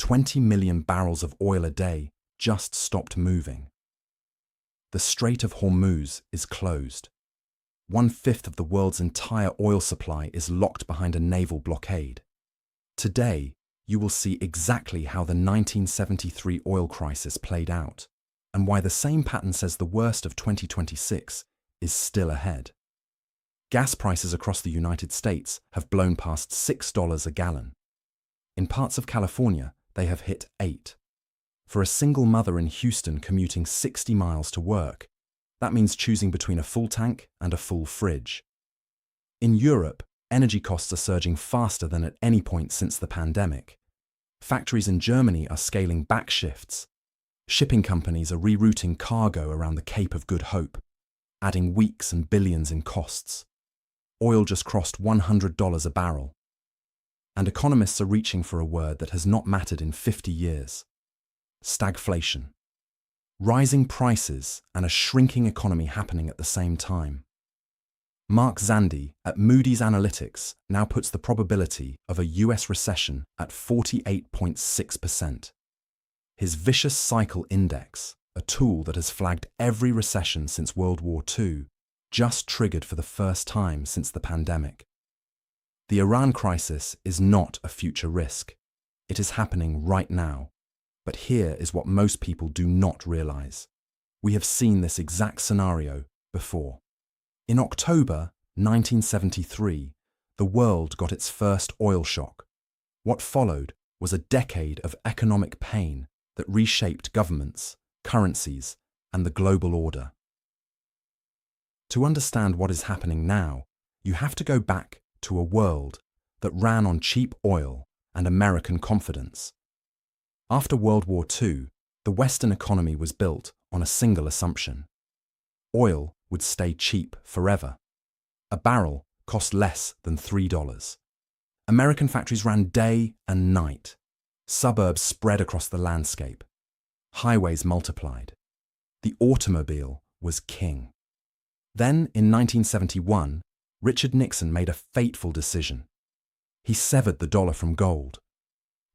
20 million barrels of oil a day just stopped moving. The Strait of Hormuz is closed. 1/5 of the world's entire oil supply is locked behind a naval blockade. Today, you will see exactly how the 1973 oil crisis played out, and why the same pattern says the worst of 2026 is still ahead. Gas prices across the United States have blown past $6 a gallon. In parts of California, they have hit $8. For a single mother in Houston commuting 60 miles to work, that means choosing between a full tank and a full fridge. In Europe, energy costs are surging faster than at any point since the pandemic. Factories in Germany are scaling back shifts. Shipping companies are rerouting cargo around the Cape of Good Hope, adding weeks and billions in costs. Oil just crossed $100 a barrel. And economists are reaching for a word that has not mattered in 50 years. Stagflation. Rising prices and a shrinking economy happening at the same time. Mark Zandi at Moody's Analytics now puts the probability of a US recession at 48.6%. His vicious cycle index, a tool that has flagged every recession since World War II, just triggered for the first time since the pandemic. The Iran crisis is not a future risk. It is happening right now. But here is what most people do not realize. We have seen this exact scenario before. In October 1973, the world got its first oil shock. What followed was a decade of economic pain that reshaped governments, currencies, and the global order. To understand what is happening now, you have to go back to a world that ran on cheap oil and American confidence. After World War II, the Western economy was built on a single assumption. Oil would stay cheap forever. A barrel cost less than $3. American factories ran day and night. Suburbs spread across the landscape. Highways multiplied. The automobile was king. Then, in 1971, Richard Nixon made a fateful decision. He severed the dollar from gold.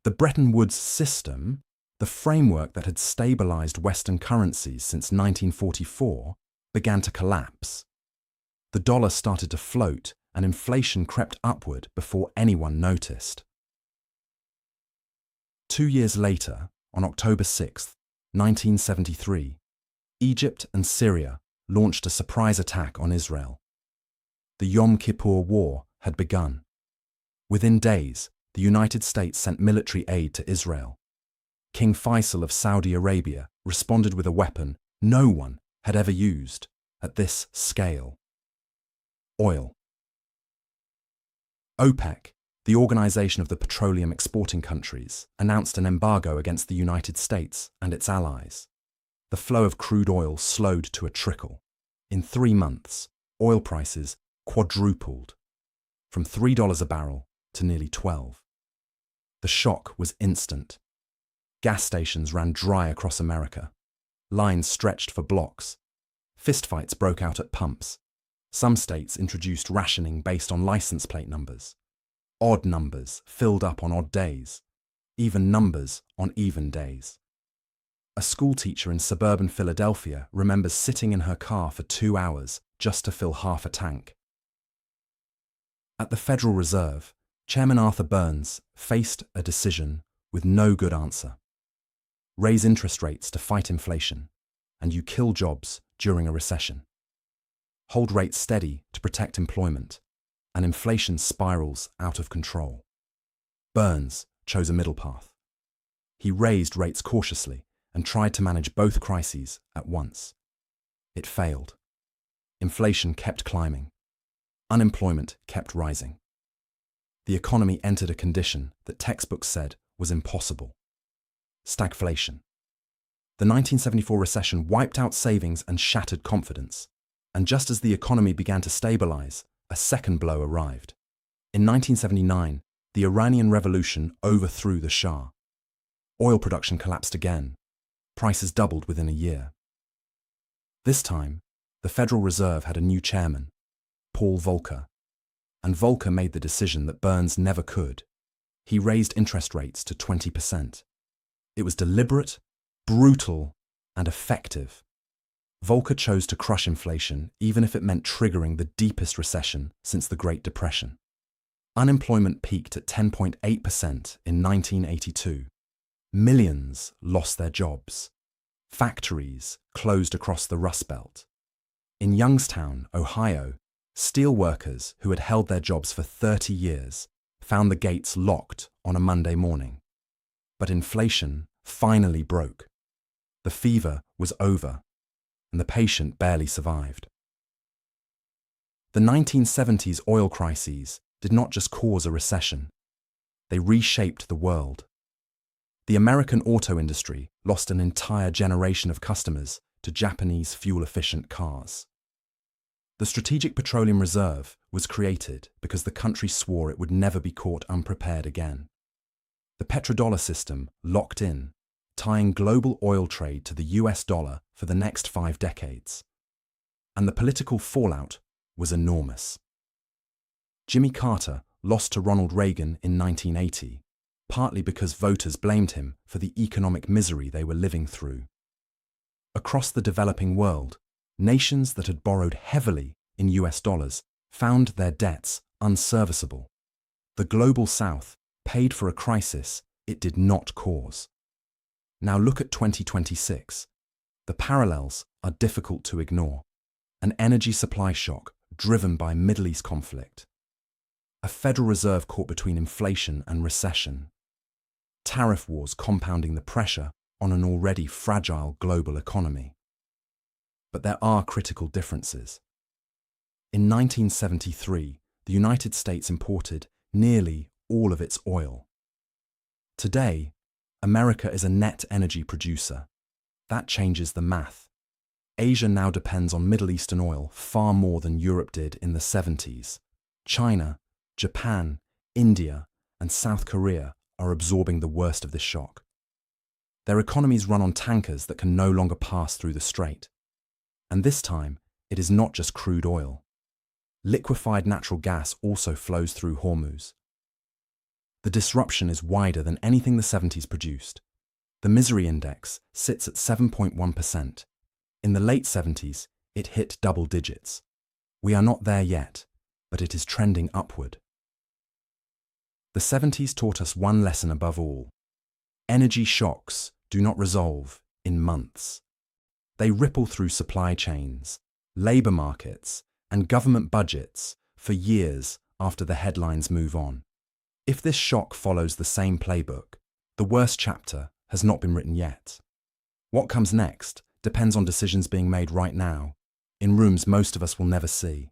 The Bretton Woods system, the framework that had stabilized Western currencies since 1944, began to collapse. The dollar started to float and inflation crept upward before anyone noticed. 2 years later, on October 6, 1973, Egypt and Syria launched a surprise attack on Israel. The Yom Kippur War had begun. Within days, the United States sent military aid to Israel. King Faisal of Saudi Arabia responded with a weapon no one had ever used at this scale: oil. OPEC, the Organization of the Petroleum Exporting Countries, announced an embargo against the United States and its allies. The flow of crude oil slowed to a trickle. In 3 months, oil prices quadrupled, from $3 a barrel to nearly $12. The shock was instant. Gas stations ran dry across America. Lines stretched for blocks. Fistfights broke out at pumps. Some states introduced rationing based on license plate numbers. Odd numbers filled up on odd days. Even numbers on even days. A schoolteacher in suburban Philadelphia remembers sitting in her car for 2 hours just to fill half a tank. At the Federal Reserve, Chairman Arthur Burns faced a decision with no good answer. Raise interest rates to fight inflation, and you kill jobs during a recession. Hold rates steady to protect employment, and inflation spirals out of control. Burns chose a middle path. He raised rates cautiously and tried to manage both crises at once. It failed. Inflation kept climbing. Unemployment kept rising. The economy entered a condition that textbooks said was impossible: stagflation. The 1974 recession wiped out savings and shattered confidence. And just as the economy began to stabilize, a second blow arrived. In 1979, the Iranian Revolution overthrew the Shah. Oil production collapsed again. Prices doubled within a year. This time, the Federal Reserve had a new chairman, Paul Volcker. And Volcker made the decision that Burns never could. He raised interest rates to 20%. It was deliberate, brutal, and effective. Volcker chose to crush inflation even if it meant triggering the deepest recession since the Great Depression. Unemployment peaked at 10.8% in 1982. Millions lost their jobs. Factories closed across the Rust Belt. In Youngstown, Ohio, steel workers who had held their jobs for 30 years found the gates locked on a Monday morning. But inflation finally broke. The fever was over, and the patient barely survived. The 1970s oil crises did not just cause a recession. They reshaped the world. The American auto industry lost an entire generation of customers to Japanese fuel-efficient cars. The Strategic Petroleum Reserve was created because the country swore it would never be caught unprepared again. The petrodollar system locked in, tying global oil trade to the US dollar for the next 5 decades. And the political fallout was enormous. Jimmy Carter lost to Ronald Reagan in 1980, partly because voters blamed him for the economic misery they were living through. Across the developing world, nations that had borrowed heavily in US dollars found their debts unserviceable. The global South paid for a crisis it did not cause. Now look at 2026. The parallels are difficult to ignore. An energy supply shock driven by Middle East conflict. A Federal Reserve caught between inflation and recession. Tariff wars compounding the pressure on an already fragile global economy. But there are critical differences. In 1973, the United States imported nearly all of its oil. Today, America is a net energy producer. That changes the math. Asia now depends on Middle Eastern oil far more than Europe did in the 70s. China, Japan, India, and South Korea are absorbing the worst of this shock. Their economies run on tankers that can no longer pass through the strait. And this time, it is not just crude oil. Liquefied natural gas also flows through Hormuz. The disruption is wider than anything the 70s produced. The misery index sits at 7.1%. In the late 70s, it hit double digits. We are not there yet, but it is trending upward. The 70s taught us one lesson above all. Energy shocks do not resolve in months. They ripple through supply chains, labor markets, and government budgets for years after the headlines move on. If this shock follows the same playbook, the worst chapter has not been written yet. What comes next depends on decisions being made right now, in rooms most of us will never see.